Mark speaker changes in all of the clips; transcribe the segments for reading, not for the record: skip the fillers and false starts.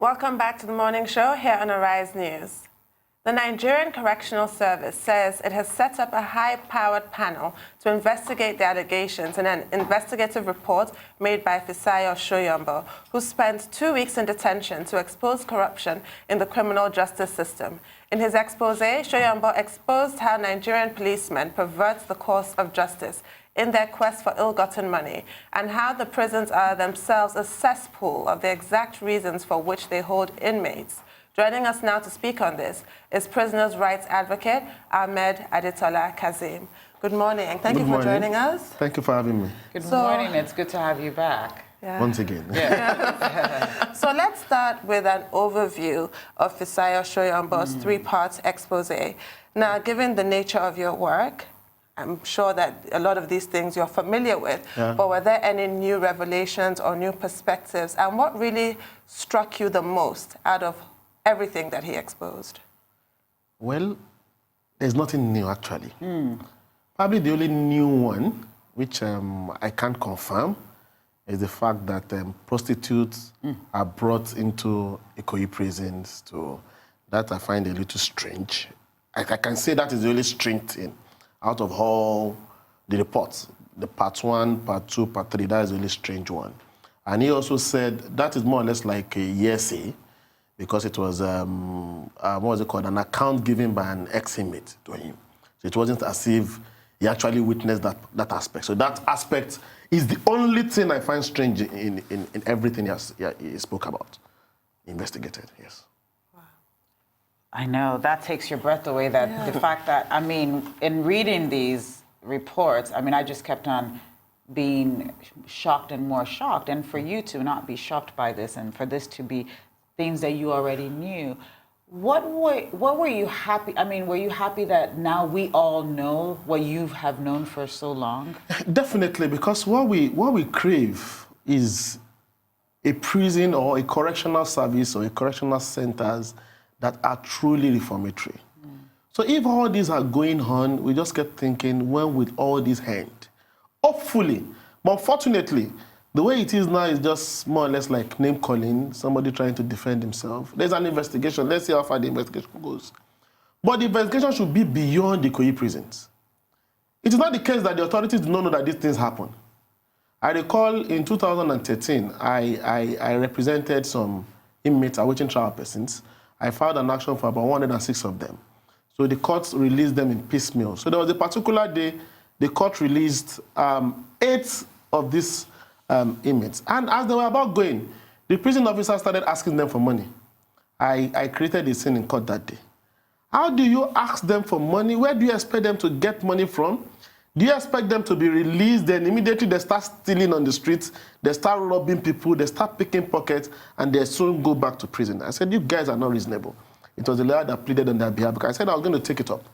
Speaker 1: Welcome back to the morning show here on Arise News. The Nigerian Correctional Service says it has set up a high-powered panel to investigate the allegations in an investigative report made by Fisayo Shoyombo, who spent 2 weeks in detention to expose corruption in the criminal justice system. In his expose, Shoyombo exposed how Nigerian policemen pervert the course of justice in their quest for ill-gotten money, and how the prisons are themselves a cesspool of the exact reasons for which they hold inmates. Joining us now to speak on this is prisoners' rights advocate Ahmed Adetola Kazeem. Good morning. Thank you for joining us.
Speaker 2: Thank you for having me.
Speaker 3: Good morning. It's good to have you back.
Speaker 1: Yeah.
Speaker 2: Once again.
Speaker 3: Yeah.
Speaker 1: So let's start with an overview of Fisayo Shoyombo's three-part expose. Now, given the nature of your work, I'm sure that a lot of these things you're familiar with, but were there any new revelations or new perspectives? And what really struck you the most out of everything that he exposed?
Speaker 2: Well, there's nothing new, actually. Probably the only new one, which I can't confirm, is the fact that prostitutes are brought into Ikoyi prisons. That I find a little strange. I can say that is the only strange thing out of all the reports. The part 1, part 2, part 3, that is the only strange one. And he also said that is more or less like a hearsay, because it was, what was it called, an account given by an ex-inmate to him. So it wasn't as if he actually witnessed that aspect. So that aspect is the only thing I find strange in everything he spoke about. Investigated, yes.
Speaker 3: Wow. I know, that takes your breath away, the fact that, I mean, in reading these reports, I mean, I just kept on being shocked and more shocked. And for you to not be shocked by this and for this to be things that you already knew, what were you happy? I mean, were you happy that now we all know what you have known for so long? Definitely,
Speaker 2: because what we crave is a prison or a correctional service or a correctional centers that are truly reformatory. So if all these are going on, we just kept thinking, when will all this end? Hopefully, but unfortunately, the way it is now is just more or less like name-calling, somebody trying to defend himself. There's an investigation. Let's see how far the investigation goes. But the investigation should be beyond the Ikoyi prisons. It is not the case that the authorities do not know that these things happen. I recall in 2013, I represented some inmates awaiting trial persons. I filed an action for about 106 of them. So the courts released them in piecemeal. So there was a particular day, the court released 8 of these inmates. And as they were about going, the prison officer started asking them for money. I created a scene in court that day. How do you ask them for money? Where do you expect them to get money from? Do you expect them to be released, then immediately they start stealing on the streets, they start robbing people, they start picking pockets, and they soon go back to prison? I said, you guys are not reasonable. It was the lawyer that pleaded on their behalf, because I said I was going to take it up.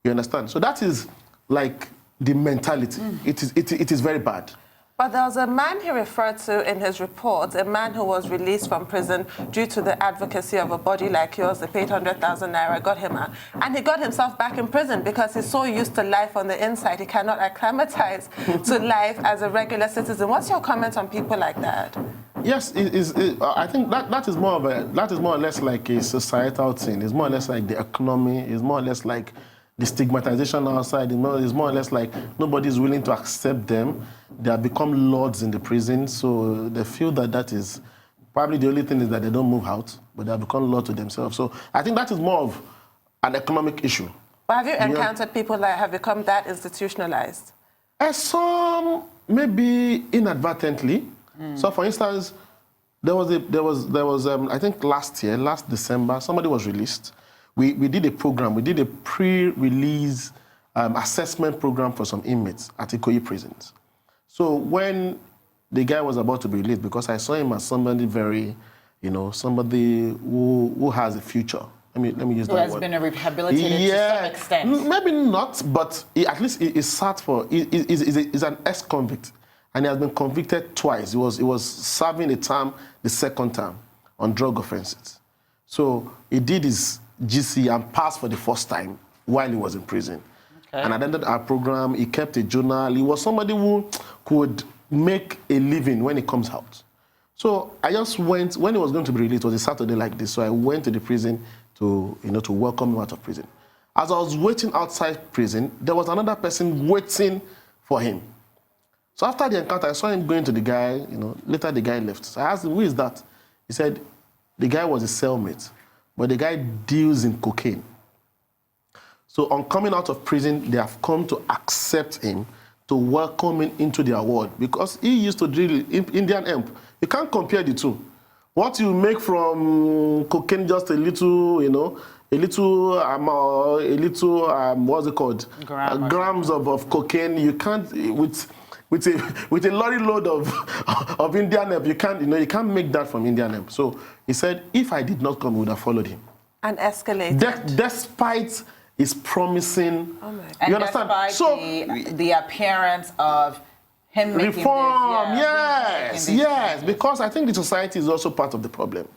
Speaker 2: You understand? So that is like the mentality. It is very bad.
Speaker 1: But there was a man he referred to in his report, a man who was released from prison due to the advocacy of a body like yours. They paid 100,000 naira, got him out. And he got himself back in prison because he's so used to life on the inside, he cannot acclimatize to life as a regular citizen. What's your comment on people like that?
Speaker 2: Yes, I think that is more or less like a societal thing. It's more or less like the economy. It's more or less like the stigmatization outside. It's more or less like nobody's willing to accept them. They have become lords in the prison, so they feel that is probably the only thing is that they don't move out, but they have become lords to themselves. So I think that is more of an economic issue.
Speaker 1: But have you encountered people that have become that institutionalized?
Speaker 2: Some maybe inadvertently. So for instance, there was I think last December, somebody was released. We did a program, we did a pre-release assessment program for some inmates at Ikoyi prisons. So when the guy was about to be released, because I saw him as somebody very, somebody who has a future. Let me use that word. Who has
Speaker 3: been rehabilitated to some extent.
Speaker 2: Maybe not, but at least he sat for, he's an ex-convict. And he has been convicted twice. He was serving a term, the second term, on drug offenses. So he did his GC and passed for the first time while he was in prison. Okay. And at the end of our program, he kept a journal. He was somebody who could make a living when he comes out. So I just went, when he was going to be released, it was a Saturday like this, so I went to the prison to, to welcome him out of prison. As I was waiting outside prison, there was another person waiting for him. So after the encounter, I saw him going to the guy, later the guy left. So I asked him, who is that? He said, the guy was a cellmate, but the guy deals in cocaine. So on coming out of prison, they have come to accept him, to welcome him into their world, because he used to drill Indian hemp. You can't compare the two. What you make from cocaine, just a little, what's it called? Grams of cocaine. You can't, with a lorry load of Indian hemp, you can't make that from Indian hemp. So he said, if I did not come, we would have followed him.
Speaker 1: And escalated.
Speaker 2: Despite his promising,
Speaker 1: oh my God.
Speaker 2: You understand?
Speaker 3: Despite
Speaker 2: so
Speaker 3: the appearance of him making
Speaker 2: reform,
Speaker 3: this,
Speaker 2: yes, because I think the society is also part of the problem.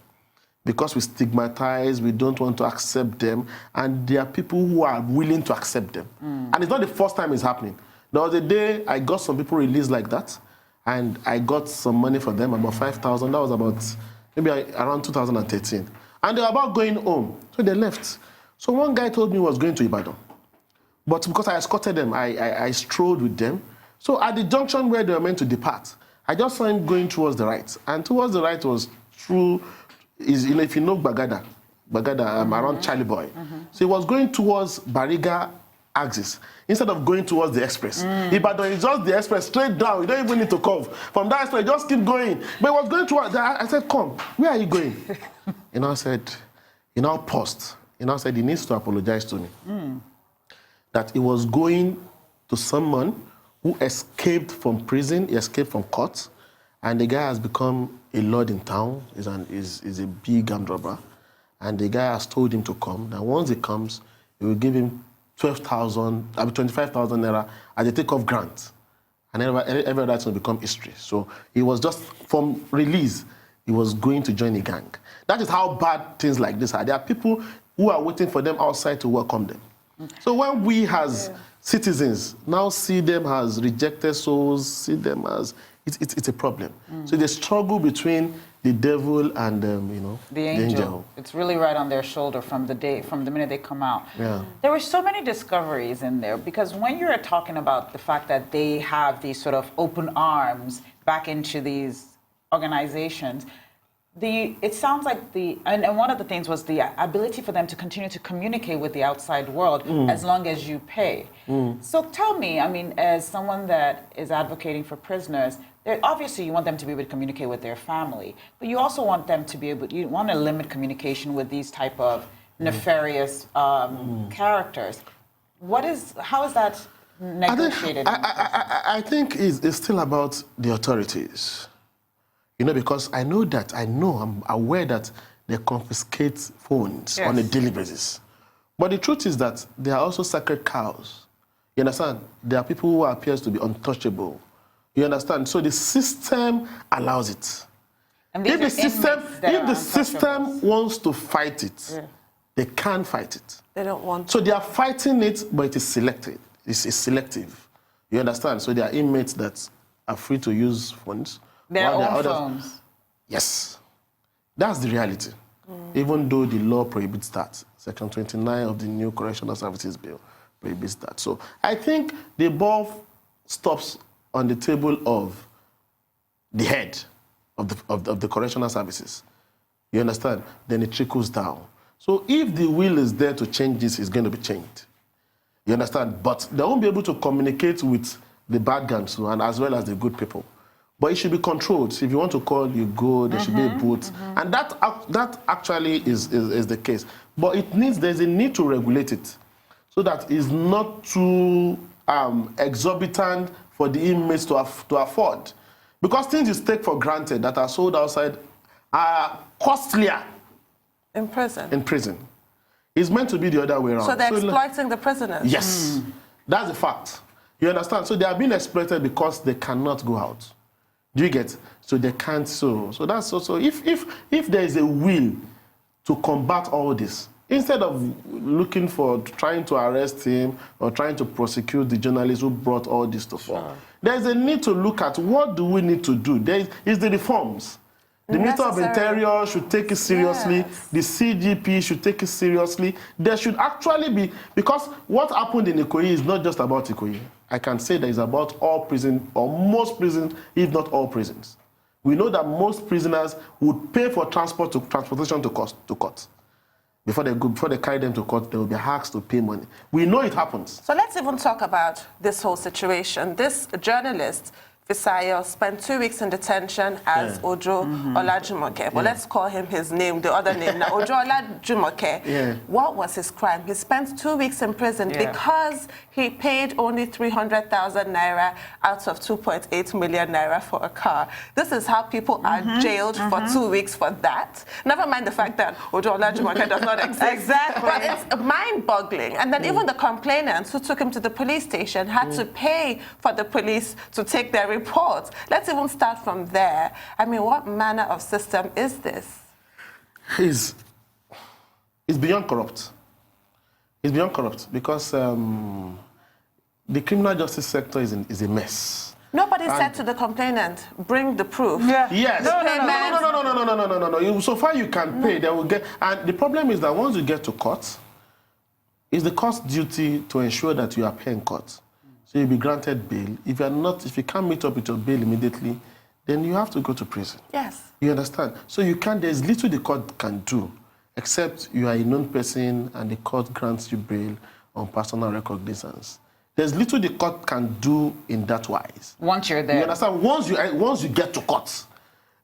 Speaker 2: Because we stigmatize, we don't want to accept them, and there are people who are willing to accept them. And it's not the first time it's happening. There was a day I got some people released like that, and I got some money for them, about 5,000. That was about maybe around 2013. And they were about going home, so they left. So one guy told me he was going to Ibadan. But because I escorted them, I strolled with them. So at the junction where they were meant to depart, I just saw him going towards the right. And towards the right was through, if you know Bagada, around Charlie Boy. So he was going towards Bariga axis instead of going towards the express. Ibadan is just the express straight down. You don't even need to curve. From that express, just keep going. But he was going towards, I said, come, where are you going? I said, paused. I said, he needs to apologize to me. That he was going to someone who escaped from prison, he escaped from court, and the guy has become a lord in town, is a big armed robber, and the guy has told him to come. That once he comes, he will give him 25,000 naira as a take-off grant, and every other will become history. So he was just, from release, he was going to join a gang. That is how bad things like this are. There are people who are waiting for them outside to welcome them. So when we as citizens now see them as rejected souls, see them as, it's a problem. So the struggle between the devil and,
Speaker 3: the angel. It's really right on their shoulder from the minute they come out.
Speaker 2: Yeah.
Speaker 3: There were so many discoveries in there, because when you're talking about the fact that they have these sort of open arms back into these organizations, it sounds like and one of the things was the ability for them to continue to communicate with the outside world as long as you pay. So tell me, as someone that is advocating for prisoners, obviously you want them to be able to communicate with their family, but you also want them to be able, you want to limit communication with these type of nefarious characters. How is that negotiated?
Speaker 2: I think it's still about the authorities. Because I'm aware that they confiscate phones on a daily basis. But the truth is that there are also sacred cows. You understand? There are people who appears to be untouchable. You understand? So the system allows it.
Speaker 3: And
Speaker 2: if the system wants to fight it, they can't fight it.
Speaker 1: They don't want to.
Speaker 2: So they are fighting it, but it is selected. It's selective. You understand? So there are inmates that are free to use phones.
Speaker 3: Their own phones.
Speaker 2: Yes. That's the reality. Even though the law prohibits that. Section 29 of the new Correctional Services Bill prohibits that. So I think the ball stops on the table of the head of the Correctional Services. You understand? Then it trickles down. So if the will is there to change this, it's going to be changed. You understand? But they won't be able to communicate with the bad guys and as well as the good people. But it should be controlled. So if you want to call, you go. There should be a booth, and that actually is the case. But there's a need to regulate it, so that it's not too exorbitant for the inmates to afford, because things you take for granted that are sold outside are costlier
Speaker 1: in prison.
Speaker 2: It's meant to be the other way around.
Speaker 1: So they're exploiting the prisoners.
Speaker 2: Yes, that's a fact. You understand? So they are being exploited because they cannot go out. Do you get? So they can't. So that's also, if there is a will to combat all this, instead of looking for trying to arrest him or trying to prosecute the journalists who brought all this to fore, there's a need to look at what do we need to do. There is the reforms. The Minister of Interior should take it seriously.
Speaker 1: Yes.
Speaker 2: The CGP should take it seriously. There should actually be, because what happened in Ikoyi is not just about Ikoyi. I can say that it's about all prisons, or most prisons, if not all prisons. We know that most prisoners would pay for transportation to court. Before they carry them to court, they will be asked to pay money. We know it happens.
Speaker 1: So let's even talk about this whole situation. This journalist, Fisayo, spent 2 weeks in detention as Ojo Olajumoke. Well, let's call him his name, the other name now, Ojo Olajumoke.
Speaker 2: Yeah.
Speaker 1: What was his crime? He spent 2 weeks in prison because he paid only 300,000 naira out of 2.8 million naira for a car. This is how people are jailed for 2 weeks for that. Never mind the fact that Ojo Olajumoke does not exist.
Speaker 3: Exactly.
Speaker 1: But it's mind-boggling. And then even the complainants who took him to the police station had to pay for the police to take their reports. Let's even start from there. I mean, what manner of system is this?
Speaker 2: It's beyond corrupt. It's beyond corrupt because the criminal justice sector is a mess.
Speaker 1: Nobody said to the complainant, bring the proof.
Speaker 3: Yeah.
Speaker 2: Yes.
Speaker 1: No.
Speaker 2: So far you can pay, they will get. And the problem is that once you get to court, it's the court's duty to ensure that you appear in court. So you'll be granted bail. If you can't meet up with your bail immediately, then you have to go to prison.
Speaker 1: Yes.
Speaker 2: You understand? So there's little the court can do, except you are a known person and the court grants you bail on personal recognizance. There's little the court can do in that wise.
Speaker 3: Once you're there.
Speaker 2: You understand? Once you get to court,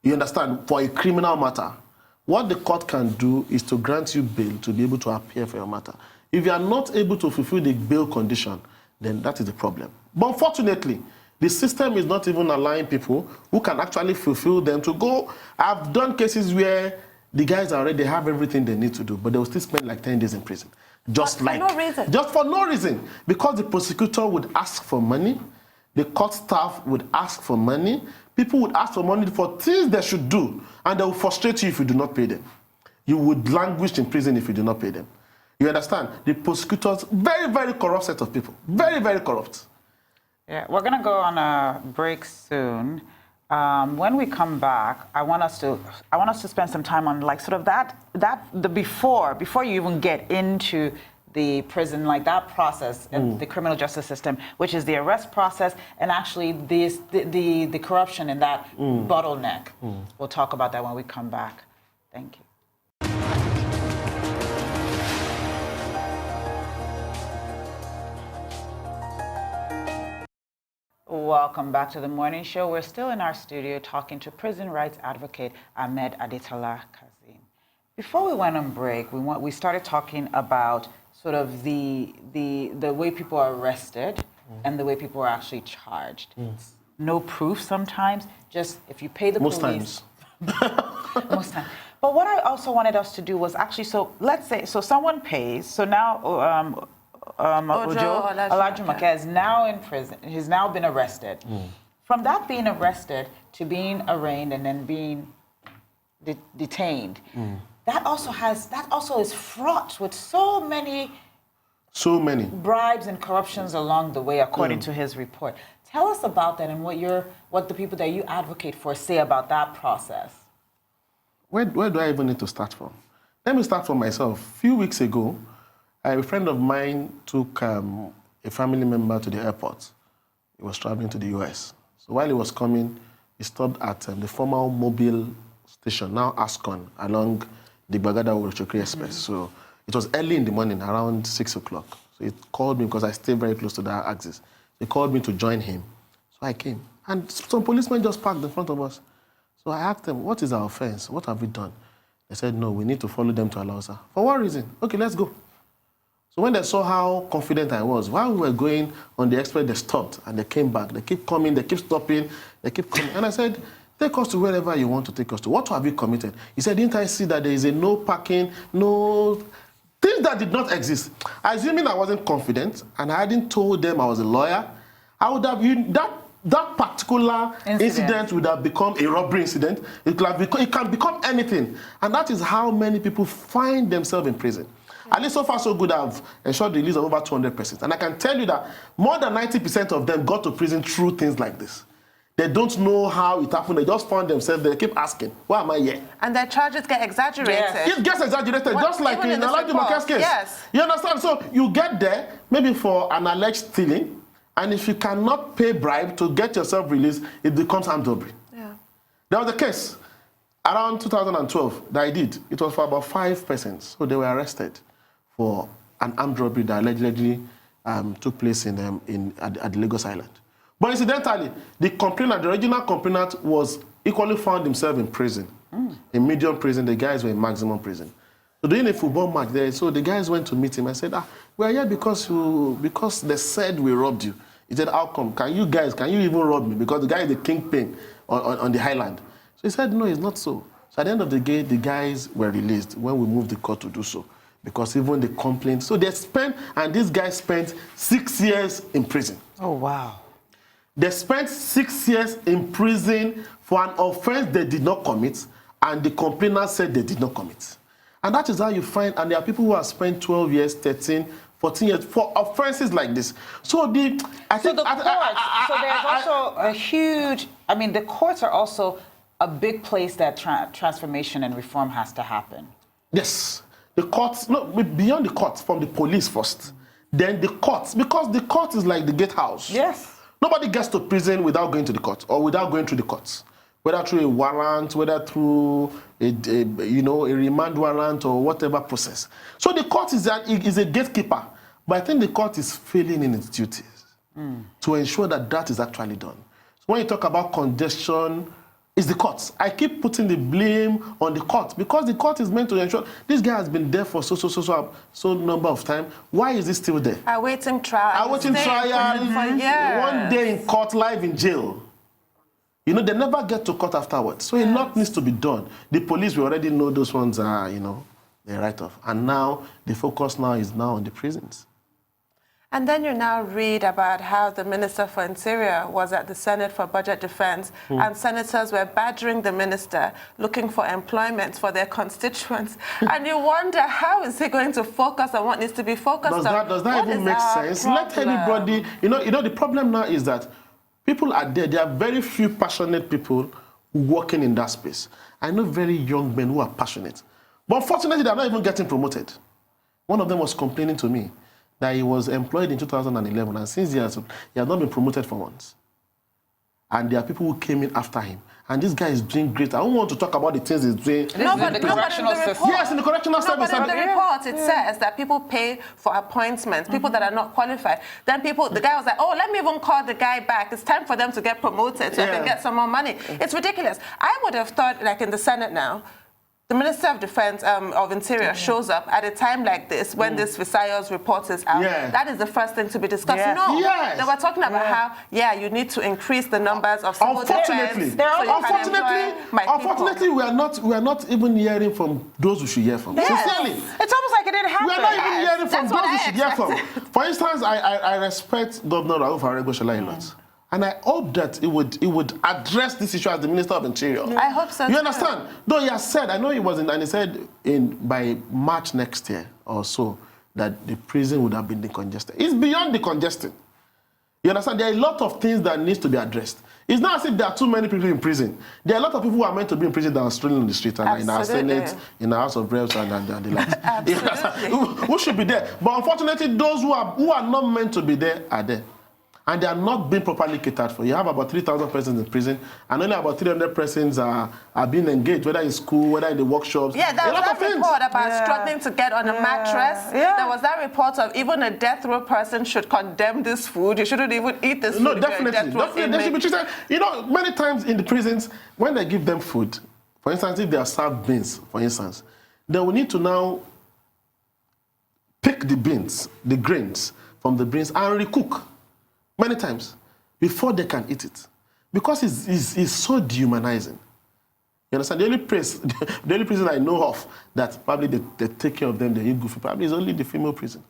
Speaker 2: you understand, for a criminal matter, what the court can do is to grant you bail to be able to appear for your matter. If you are not able to fulfill the bail condition, then that is the problem. But unfortunately, the system is not even allowing people who can actually fulfill them to go. I've done cases where the guys they have everything they need to do, but they will still spend like 10 days in prison. Just for no reason. Just for no reason. Because the prosecutor would ask for money, the court staff would ask for money, people would ask for money for things they should do, and they will frustrate you if you do not pay them. You would languish in prison if you do not pay them. You understand? The prosecutors, very, very corrupt set of people. Very, very corrupt.
Speaker 3: Yeah, we're going to go on a break soon. When we come back, I want us to spend some time on like sort of the before you even get into the prison, like that process in the criminal justice system, which is the arrest process and actually the corruption in that bottleneck. We'll talk about that when we come back. Thank you. Welcome back to the morning show. We're still in our studio talking to prison rights advocate Ahmed Adetola Kazeem. Before we went on break, we started talking about sort of the way people are arrested and the way people are actually charged. No proof sometimes, just if you pay the police.
Speaker 2: Most
Speaker 3: times. But what I also wanted us to do was actually, so let's say, so someone pays, so now Ojo Olajumoke is now in prison. He's now been arrested. From that being arrested to being arraigned and then being detained, that also is fraught with so many bribes and corruptions along the way, according to his report. Tell us about that and what the people that you advocate for say about that process.
Speaker 2: Where do I even need to start from? Let me start from myself. A few weeks ago, a friend of mine took a family member to the airport. He was traveling to the US. So while he was coming, he stopped at the former Mobile station, now Ascon, along the Bagada-Urochokri Express. So it was early in the morning, around 6 o'clock. So he called me because I stay very close to that axis. He called me to join him. So I came. And some policemen just parked in front of us. So I asked them, what is our offense? What have we done? They said, no, we need to follow them to Alausa. For what reason? Okay, let's go. So when they saw how confident I was, while we were going on the express, they stopped and they came back. They keep coming, they keep stopping, they keep coming. And I said, take us to wherever you want to take us to. What have you committed? He said, didn't I see that there is a no parking, no... Things that did not exist. Assuming I wasn't confident and I hadn't told them I was a lawyer, I would have... That particular incident would have become a robbery incident. It can become anything. And that is how many people find themselves in prison. At least so far so good, I've ensured the release of over 200 persons. And I can tell you that more than 90% of them got to prison through things like this. They don't know how it happened. They just found themselves. They keep asking, why am I here?
Speaker 1: And their charges get exaggerated.
Speaker 3: Yes.
Speaker 2: It gets exaggerated, just like in ADVOCACY's case.
Speaker 1: Yes.
Speaker 2: You understand? So you get there, maybe for an alleged stealing, and if you cannot pay bribe to get yourself released, it becomes armed robbery.
Speaker 1: Yeah.
Speaker 2: There was a case around 2012 that I did. It was for about 5 persons. So they were arrested for an armed robbery that allegedly took place at the Lagos Island. But incidentally, the complainant, the original complainant, was equally found himself in prison. In medium prison, the guys were in maximum prison. So during a football match there, so the guys went to meet him and said, we are here because they said we robbed you. He said, how come? Can you even rob me? Because the guy is the kingpin on the highland. So he said, no, it's not so. So at the end of the day, the guys were released when we moved the court to do so. Because even the complaint, so they spent, and these guys spent 6 years in prison.
Speaker 3: Oh, wow.
Speaker 2: They spent 6 years in prison for an offense they did not commit, and the complainant said they did not commit. And that is how you find, and there are people who have spent 12 years, 13, 14 years for offenses like this. So there's
Speaker 3: also a huge, the courts are also a big place that transformation and reform has to happen.
Speaker 2: Yes. The courts, no, beyond the courts, from the police first, then the courts, because the court is like the gatehouse.
Speaker 3: Yes.
Speaker 2: Nobody gets to prison without going to the court or without going through the courts, whether through a warrant, whether through a remand warrant or whatever process. So the court is a gatekeeper, but I think the court is failing in its duties to ensure that is actually done. So when you talk about congestion, it's the courts. I keep putting the blame on the court because the court is meant to ensure this guy has been there for so number of time. Why is he still there?
Speaker 1: Awaiting trial.
Speaker 2: Awaiting trial.
Speaker 1: For years.
Speaker 2: 1 day in court, live in jail. They never get to court afterwards. So a lot needs to be done. The police, we already know those ones are, they're right off. And now the focus is on the prisons.
Speaker 1: And then you now read about how the Minister for Interior was at the Senate for Budget Defense, and senators were badgering the minister, looking for employment for their constituents. And you wonder, how is he going to focus on what needs to be focused on?
Speaker 2: Does that even make sense? Let everybody, the problem now is that people are there. There are very few passionate people working in that space. I know very young men who are passionate. But unfortunately, they're not even getting promoted. One of them was complaining to me that he was employed in 2011, and since he has not been promoted for once. And there are people who came in after him. And this guy is doing great. I don't want to talk about the things he's doing.
Speaker 3: In the correctional system.
Speaker 2: Yes, in the correctional service.
Speaker 1: But in the report, it says that people pay for appointments, people that are not qualified. Then the guy was like, oh, let me even call the guy back. It's time for them to get promoted so I can get some more money. It's ridiculous. I would have thought, like in the Senate now, the Minister of Defense of Interior shows up at a time like this when this Visayas report is out. Yeah. That is the first thing to be discussed.
Speaker 3: Yes.
Speaker 1: No,
Speaker 2: yes.
Speaker 1: they were talking about how, you need to increase the numbers of civil defense.
Speaker 2: Unfortunately, we are not even hearing from those who should hear from.
Speaker 3: Yes.
Speaker 2: Sincerely.
Speaker 3: It's almost like it didn't happen.
Speaker 2: We are not even hearing from those who should hear from. For instance, I respect Governor Rauf Aregbesola a lot. And I hope that it would address this issue as the Minister of Interior.
Speaker 1: I hope so.
Speaker 2: You understand? Though he has said, I know he wasn't, and he said by March next year or so that the prison would have been decongested. It's beyond decongesting. You understand? There are a lot of things that needs to be addressed. It's not as if there are too many people in prison. There are a lot of people who are meant to be in prison that are strolling on the street and in our Senate, in our House of Reps, and the like. Who should be there? But unfortunately, those who are not meant to be there are there. And they are not being properly catered for. You have about 3,000 persons in prison, and only about 300 persons are being engaged, whether in school, whether in the workshops. Yeah,
Speaker 1: there was that report about struggling to get on a mattress. Yeah. There was that report of even a death row person should condemn this food. You shouldn't even eat this food.
Speaker 2: No, definitely. They should be treated. Many times in the prisons, when they give them food, for instance, if they are served beans, for instance, they will need to now pick the beans, the grains from the beans, and recook. Many times, before they can eat it. Because it's so dehumanizing. You understand? The only prison I know of that probably they take care of them, they eat good food, probably is only the female prison.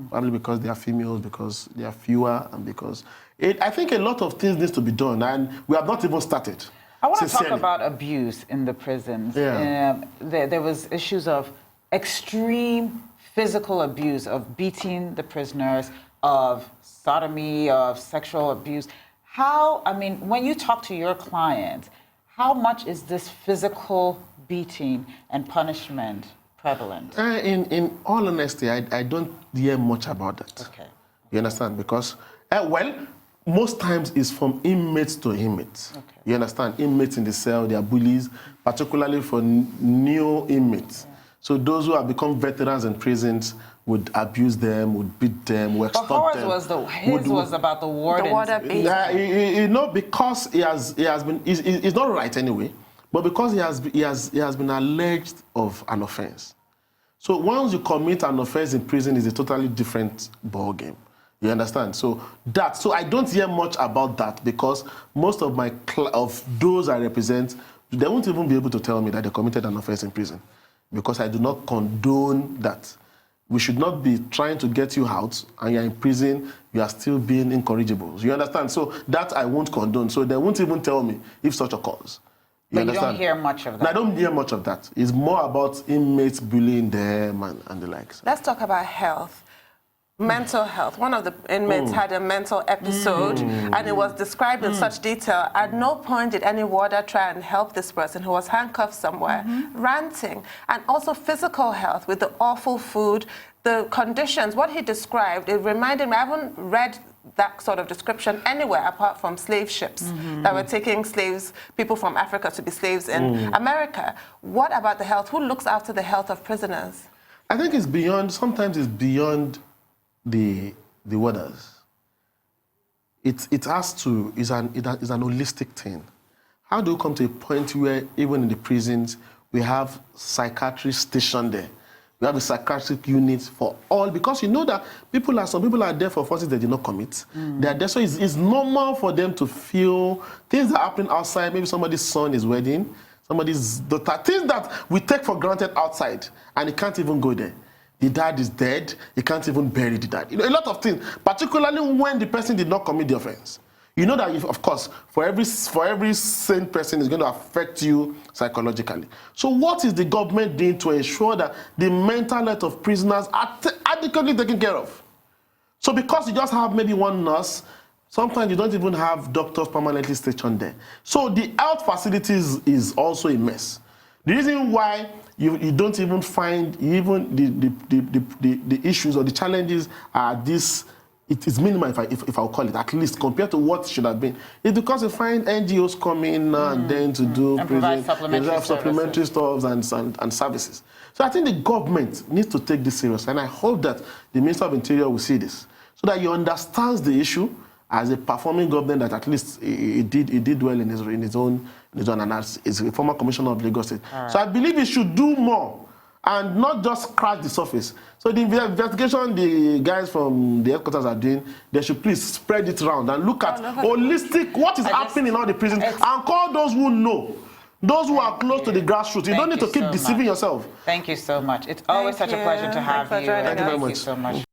Speaker 2: Probably because they are females, because they are fewer, and because... I think a lot of things needs to be done, and we have not even started.
Speaker 3: I want to talk about abuse in the prisons. Yeah. There was issues of extreme physical abuse, of beating the prisoners, of sodomy, of sexual abuse. how, I mean, when you talk to your clients, how much is this physical beating and punishment prevalent?
Speaker 2: In all honesty, I don't hear much about that.
Speaker 3: Okay.
Speaker 2: You understand? Because, well, most times it's from inmates to inmates.
Speaker 3: Okay.
Speaker 2: You understand? Inmates in the cell, they are bullies, particularly for new inmates. Yeah. So those who have become veterans in prisons would abuse them, would beat them, would extort them.
Speaker 3: His was about the warden. The warden
Speaker 2: beating. You know, because he has been, he's not right anyway, but because he has been alleged of an offense. So once you commit an offense in prison, it's a totally different ballgame. You understand? So I don't hear much about that because most of those I represent, they won't even be able to tell me that they committed an offense in prison because I do not condone that. We should not be trying to get you out and you're in prison, you are still being incorrigible. You understand? So that I won't condone. So they won't even tell me if such occurs.
Speaker 3: But you don't hear much of that?
Speaker 2: No, I don't hear much of that. It's more about inmates bullying them and the likes.
Speaker 1: Let's talk about health. Mental health. One of the inmates had a mental episode and it was described in such detail. At no point did any warder try and help this person who was handcuffed somewhere, ranting. And also physical health with the awful food, the conditions, what he described, it reminded me, I haven't read that sort of description anywhere apart from slave ships that were taking slaves, people from Africa to be slaves in America. What about the health? Who looks after the health of prisoners?
Speaker 2: I think it's beyond, sometimes it's beyond the warders. It has to, it's an holistic thing. How do you come to a point where even in the prisons, we have psychiatrists stationed there? We have a psychiatric unit for all, because you know that some people are there for offenses they did not commit. They are there, so it's normal for them to feel things that happen outside. Maybe somebody's son is wedding, somebody's daughter, things that we take for granted outside, and he can't even go there. The dad is dead, he can't even bury the dad. You know, a lot of things, particularly when the person did not commit the offense. You know that, of course, for every sane person, it's going to affect you psychologically. So what is the government doing to ensure that the mental health of prisoners are adequately taken care of? So because you just have maybe one nurse, sometimes you don't even have doctors permanently stationed there. So the health facilities is also a mess. The reason why you don't even find even the issues or the challenges are this, it is minimal if I'll call it, at least compared to what should have been. It's because you find NGOs coming and then to do
Speaker 3: and provide
Speaker 2: supplementary stuff and services. So I think the government needs to take this seriously, and I hope that the Minister of Interior will see this, so that he understands the issue as a performing government that at least he did well in his own analysis. He's a former commissioner of Lagos State. Right. So I believe he should do more and not just scratch the surface. So the investigation the guys from the headquarters are doing, they should please spread it around and look at holistic, what is happening in all the prisons, and call those who know, those who are close to the grassroots. You don't need to keep deceiving yourself.
Speaker 3: Thank you so much. It's always such a pleasure to have you.
Speaker 2: Thank you very much.
Speaker 3: Thank you so much.